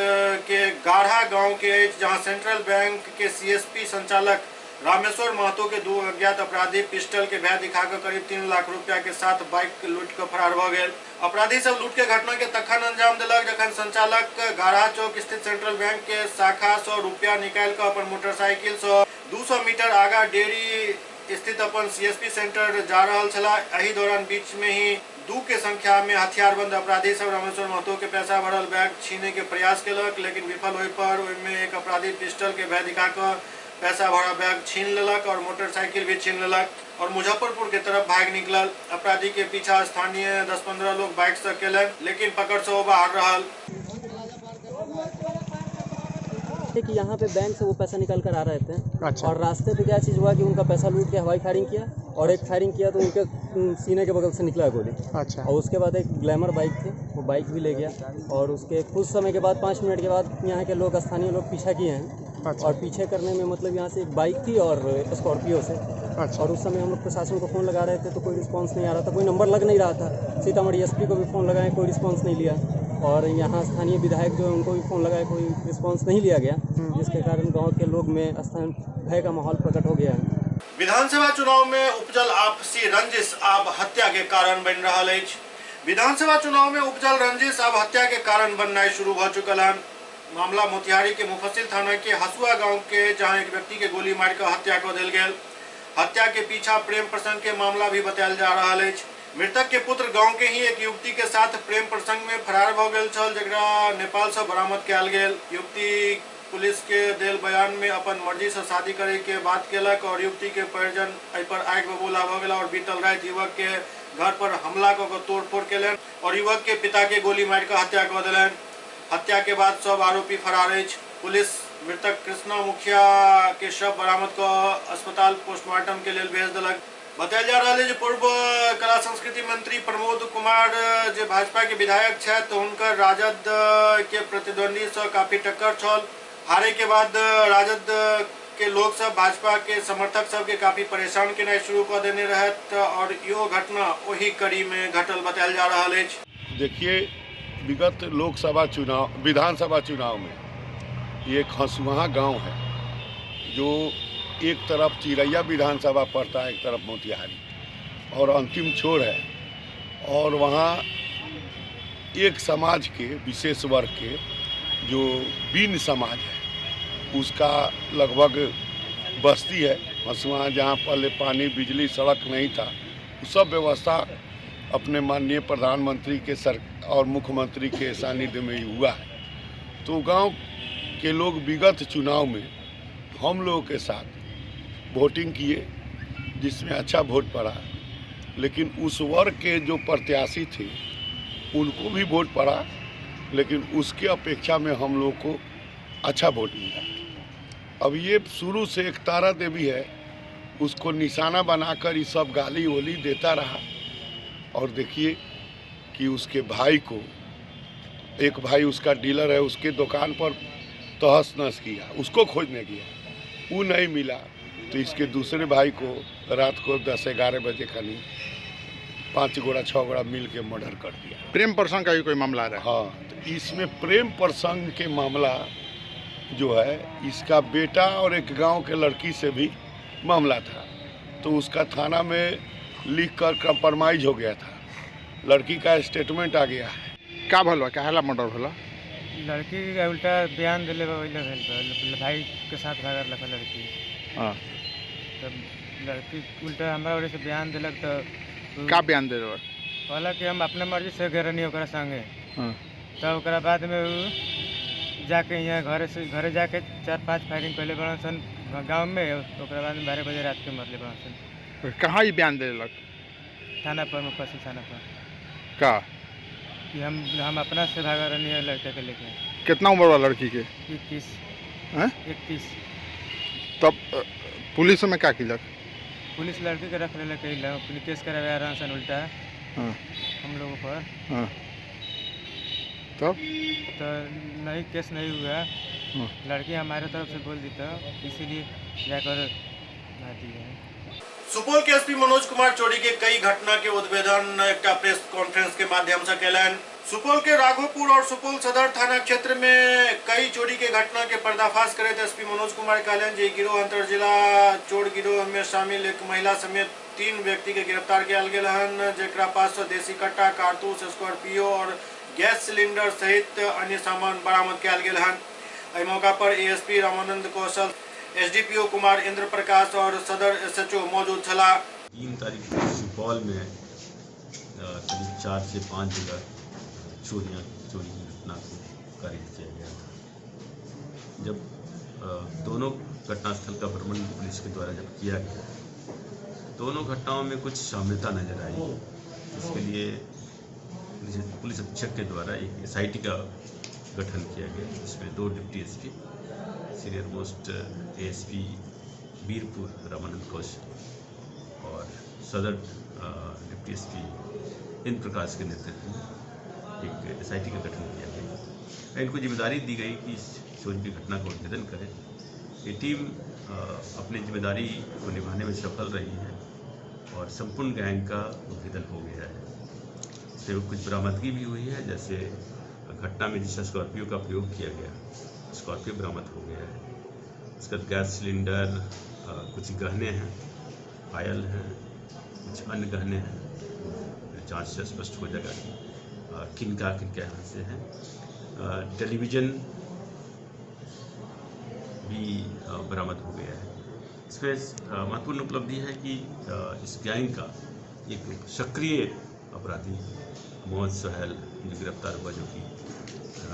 के गाढ़ा गांव के अछि, जहां सेंट्रल बैंक के सीएसपी संचालक रामेश्वर महतो के 2 अज्ञात अपराधी पिस्टल के भय दिखाकर करीब 3 लाख रुपया के साथ बाइक लूट कर फरार भ गेल। अपराधी सब लूट के घटना के तखन अंजाम देलक जखन संचालक गाढ़ा चौक स्थित सेंट्रल बैंक के शाखा से रुपया निकाल कर अपन मोटरसाइकिल से 200 मीटर आगा डेरी स्थित अपन सीएसपी सेंटर जा रहल छला। एहि दौरान बीच में ही 2 के संख्या में हथियारबंद अपराधी सब रामेश्वर महतो के पैसा भरल बैग छीने के प्रयास केलक, लेकिन विफल होय पर ओहिमे एक अपराधी पिस्टल के भय दिखाकर पैसा भरा बैग छीन लेलक और मोटरसाइकिल भी छीन लेलक और मुजफ्फरपुर के तरफ भाग निकलल। अपराधी के पीछा स्थानीय 10-15 लोग बाइक से केलन, लेकिन पकड़ से वो बाहर रहल। कि यहाँ पे बैंक से वो पैसा निकाल कर आ रहे थे। अच्छा। और रास्ते पे क्या चीज़ हुआ कि उनका पैसा लूट के हवाई फायरिंग किया और एक फायरिंग किया तो उनके सीने के बगल से निकला गोली। अच्छा। और उसके बाद एक ग्लैमर बाइक थी, वो बाइक भी ले गया और उसके कुछ समय के बाद 5 मिनट के बाद यहाँ के लोग स्थानीय लोग पीछा किए हैं। अच्छा। और पीछे करने में मतलब यहाँ से एक बाइक थी और स्कॉर्पियो से। अच्छा। और उस समय हम लोग प्रशासन को फ़ोन लगा रहे थे तो कोई रिस्पांस नहीं आ रहा था, कोई नंबर लग नहीं रहा था। सीतामढ़ी एसपी को भी फ़ोन लगाए, कोई रिस्पांस नहीं लिया। और यहाँ स्थानीय विधायक जो है उनको भी फ़ोन लगाए, कोई रिस्पांस नहीं लिया गया, जिसके कारण गांव के लोग में स्थान भय का माहौल प्रकट हो गया है। विधानसभा चुनाव में उपजल आपसी रंजिश अब हत्या के कारण बन रहा है। विधानसभा चुनाव में उपजल रंजिश अब हत्या के कारण बनना शुरू हो चुकल है। मामला मोतिहारी के मुफस्सिल थाना के हसुआ गांव के, जहां एक व्यक्ति के गोली मारकर हत्या कर देल गेल। हत्या के पीछा प्रेम प्रसंग के मामला भी बतायल जा रहा है। मृतक के पुत्र गांव के ही एक युवती के साथ प्रेम प्रसंग में फरार भ गेल छल, जकरा नेपाल से बरामद कयल गेल। युवती पुलिस के देल बयान में अपन मर्जी से शादी करे के बात केलक और युवती के परिजन एहि पर आगि बबूला भ गेला और बीतल रात युवक के घर पर हमला कऽ के तोड़फोड़ केलनि और युवक के पिता के गोली मारि कऽ हत्या कऽ देलनि। हत्या के बाद सब आरोपी फरार अछि। पुलिस मृतक कृष्णा मुखिया के शव बरामद कऽ अस्पताल पोस्टमार्टम के लेल भेज देलक। बतायल जा रहा है पूर्व कला संस्कृति मंत्री प्रमोद कुमार जो भाजपा के विधायक छथि, हुनकर राजद के प्रतिद्वंदी से काफी टक्कर छल। हारे के बाद राजद के लोग सब भाजपा के समर्थक सब के काफी परेशान केनाइ शुरू कर देने रहत और यो घटना वही कड़ी में घटल बतायल जा रहा है। देखिए, विगत लोकसभा चुनाव विधानसभा चुनाव में ये हसुआ गांव है, जो एक तरफ चिरैया विधानसभा पड़ता है, एक तरफ मोतिहारी, और अंतिम छोर है। और वहाँ एक समाज के, विशेष वर्ग के, जो बीन समाज है, उसका लगभग बस्ती है। बस वहाँ जहाँ पहले पानी, बिजली, सड़क नहीं था, वो सब व्यवस्था अपने माननीय प्रधानमंत्री के और मुख्यमंत्री के सानिध्य में ही हुआ है। तो गांव के लोग विगत चुनाव में हम लोगों के साथ वोटिंग किए, जिसमें अच्छा वोट पड़ा। लेकिन उस वर्ग के जो प्रत्याशी थे उनको भी वोट पड़ा, लेकिन उसके अपेक्षा में हम लोग को अच्छा वोट मिला। अब ये शुरू से एक तारा देवी है, उसको निशाना बनाकर ये सब गाली वोली देता रहा। और देखिए कि उसके भाई को, एक भाई उसका डीलर है, उसके दुकान पर तहस नहस किया, उसको खोजने गया, वो नहीं मिला, तो इसके दूसरे भाई को रात को 10-11 बजे करीब 5 गोड़ा 6 गोड़ा मिल के मर्डर कर दिया। प्रेम प्रसंग का भी कोई मामला है? हाँ, तो इसमें प्रेम प्रसंग के मामला जो है, इसका बेटा और एक गांव के लड़की से भी मामला था, तो उसका थाना में लिख कर कंप्रोमाइज हो गया था। लड़की का स्टेटमेंट आ गया है। का भला क्या है मर्डर भला? लड़की का उल्टा बयान दिले भाई के साथ भागल रखा लड़की। हाँ, तब लड़की उल्टा हमारा वजह से बयान दिलक। तो का बयान दे रहे? कहला कि हम अपने मर्जी से गए ओकरा संगे। हाँ, तब ओकरा बाद में जाके यहाँ घरे जाके 4-5 फायरिंग पहले बड़ा सन गाँव में, ओकरा बाद में 12 बजे रात के मरले बड़ा सन। कहाँ ये बयान दे लग? थाना पर, मुफस्सिल थाना पर। का कि हम अपना से भागा रही है लड़के के लेके। कितना उम्र वाला लड़की के? 21। तब पुलिस में क्या किलक? पुलिस लड़की के रख ले अपनी केस कराया रहा सन उल्टा। हाँ, हम लोगों पर। हाँ, तब तो नहीं, केस नहीं हुआ। लड़की हमारे तरफ से बोल दी, तो इसीलिए जाकर मार दी है। सुपौल के एसपी मनोज कुमार चोरी के कई घटना के उद्भेदन एक प्रेस कॉन्फ्रेंस के माध्यम से कैलन। सुपौल के राघोपुर और सुपौल सदर थाना क्षेत्र में कई चोरी के घटना के पर्दाफाश करे एसपी मनोज कुमार कहलन जे गिरोह अंतर जिला चोर गिरोह में शामिल एक महिला समेत 3 व्यक्ति के गिरफ्तार किया गेल हन, जेकरा पास देसी कट्टा, कारतूस, स्कॉर्पियो और गैस सिलेंडर सहित अन्य सामान बरामद किया गेल हन। एहि मौका पर एएसपी रामानंद कौशल, एसडीपीओ कुमार इंद्र प्रकाश और सदर एसएचओ मौजूद छला। 3 तारीख को सुपौल में करीब 4 से 5 जगह चोरी की घटना को कारित किया गया था। जब दोनों घटनास्थल का भ्रमण पुलिस के द्वारा जब किया गया, दोनों घटनाओं में कुछ साम्यता नजर आई। इसके लिए पुलिस अधीक्षक के द्वारा एक एसआईटी का गठन किया गया, जिसमें 2 deputy SP, senior most ASP Veerpur Ramanand Kaushal और सदर डिप्टी एसपी इंद्र प्रकाश के नेतृत्व में एक एसआईटी का गठन किया गया। इनको जिम्मेदारी दी गई कि इस चोरी की घटना का उद्भेदन करें। ये टीम अपनी जिम्मेदारी को निभाने में सफल रही है और संपूर्ण गैंग का उद्भेदन हो गया है। इससे कुछ बरामदगी भी हुई है, जैसे घटना में जिस स्कॉर्पियो का प्रयोग किया गया, स्कॉर्पियो बरामद हो गया है। उसका गैस सिलेंडर, कुछ गहने हैं, पायल हैं, कुछ अन्य गहने हैं। जांच से स्पष्ट हो जाएगा कि किनका यहाँ से है। टेलीविज़न भी बरामद हो गया है। इसमें महत्वपूर्ण उपलब्धि है कि इस गैंग का एक सक्रिय अपराधी मोहम्मद सोहेल जो गिरफ्तार हुआ, जो कि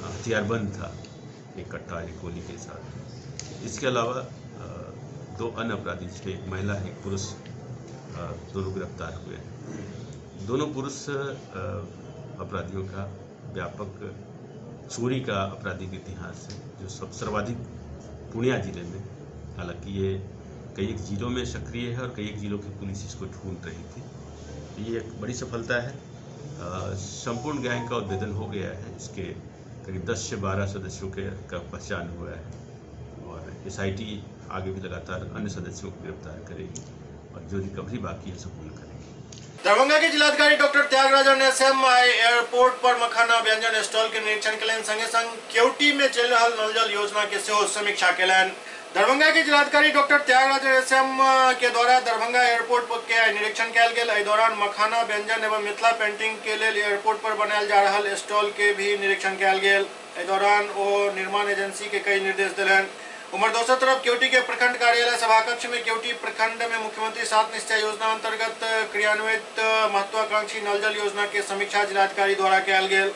हथियारबंद था, एक कट्टा एक गोली के साथ। इसके अलावा 2 अन्य अपराधी, जिसमें एक महिला एक पुरुष, दोनों गिरफ्तार हुए हैं। दोनों पुरुष अपराधियों का व्यापक चोरी का आपराधिक इतिहास है, जो सर्वाधिक पूर्णिया जिले में, हालांकि ये कई एक जिलों में सक्रिय है और कई एक जिलों की पुलिस इसको ढूंढ रही थी। ये एक बड़ी सफलता है। संपूर्ण गैंग का उद्भेदन हो गया है। इसके करीब 10 से 12 सदस्यों का पहचान हुआ है और एसआईटी आगे भी लगातार अन्य सदस्यों को गिरफ्तार करेगी और जो रिकवरी बाकी है सब पूर्ण करेगी। दरभंगा के जिलाधिकारी डॉक्टर त्यागराजन एसएमआई एयरपोर्ट पर मखाना व्यंजन स्टॉल के निरीक्षण कयलनि, संगे संग केवटी में चल रहा नल जल योजना के सेहो समीक्षा कयलनि। दरभंगा के जिलाधिकारी डॉक्टर त्यागराज एसएम के द्वारा दरभंगा एयरपोर्ट पर के निरीक्षण कयल गेल। एहि दौरान मखाना व्यंजन एवं मिथिला पेंटिंग के लेल एयरपोर्ट पर बनायल जा रहल स्टॉल के भी निरीक्षण कयल गेल। एहि दौरान वो निर्माण एजेंसी के कई निर्देश दिलन। उमर दोसर तरफ केवटी के प्रखंड कार्यालय सभाकक्ष में केवटी प्रखंड में मुख्यमंत्री 7 निश्चय योजना अंतर्गत क्रियान्वित महत्वाकांक्षी नल जल योजना के समीक्षा जिलाधिकारी द्वारा कयल गेल।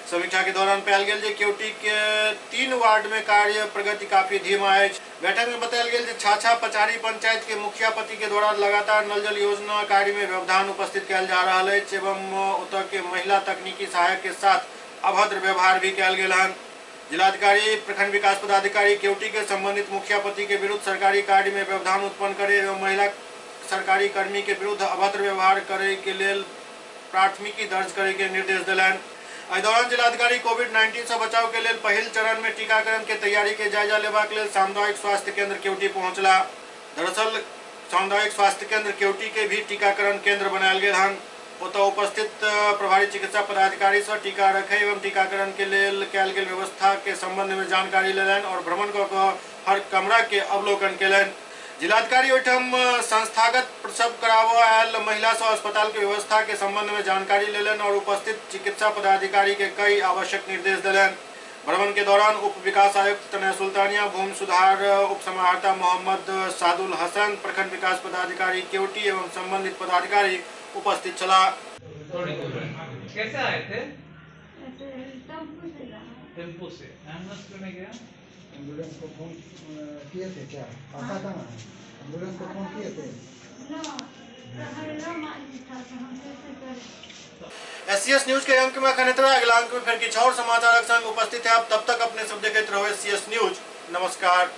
समीक्षा के दौरान पायल गेल जे केवटी के 3 वार्ड में कार्य प्रगति काफी धीमा है। बैठक में बतायल गेल जे छाछा पचारी पंचायत के मुखिया पति के द्वारा लगातार नल जल योजना कार्य में व्यवधान उपस्थित कयल जा रहा है एवं उतर के महिला तकनीकी सहायक के साथ अभद्र व्यवहार भी कयल गेल हन। जिलाधिकारी प्रखंड विकास पदाधिकारी केवटी के संबंधित मुखिया पति के विरुद्ध सरकारी कार्य में व्यवधान उत्पन्न करे एवं महिला सरकारी कर्मी के विरुद्ध अभद्र व्यवहार करे के लेल प्राथमिकी दर्ज करे के निर्देश दिलन। एहि दौरान जिलाधिकारी कोविड-19 से बचाव के लेल पहिल चरण में टीकाकरण के तैयारी के जायजा लेबाक लेल सामुदायिक स्वास्थ्य केंद्र केवटी पहुंचला। दरअसल सामुदायिक स्वास्थ्य केंद्र केवटी के भी टीकाकरण केंद्र बनायल गेल हन। ओतऽ उपस्थित प्रभारी चिकित्सा पदाधिकारी से टीका रखे एवं टीकाकरण के लेल कयल गेल व्यवस्था के संबंध में जानकारी लेलन और भ्रमण कऽ कऽ हर कमरा के अवलोकन केलन। जिलाधिकारी ओहिठाम संस्थागत प्रसव कराबऽ आयल महिला से अस्पताल के व्यवस्था के संबंध में जानकारी लेलन और उपस्थित चिकित्सा पदाधिकारी के कई आवश्यक निर्देश दिलन। भ्रमण के दौरान उप विकास आयुक्त तनय सुल्तानिया, भूमि सुधार उप समाहर्ता मोहम्मद सादुल हसन, प्रखंड विकास पदाधिकारी केवटी एवं संबंधित पदाधिकारी उपस्थित चला। कैसे आए थे? टेम्पो से। एम्बुलेंस करने गया? एम्बुलेंस को फोन किए थे क्या? आता था ना? एम्बुलेंस को फोन किए थे? एससीएस न्यूज के अंक में खनित्रा अगला अंक में फिर कुछ और समाचार संग उपस्थित है। आप तब तक अपने सब देखते रहो एससीएस न्यूज। नमस्कार।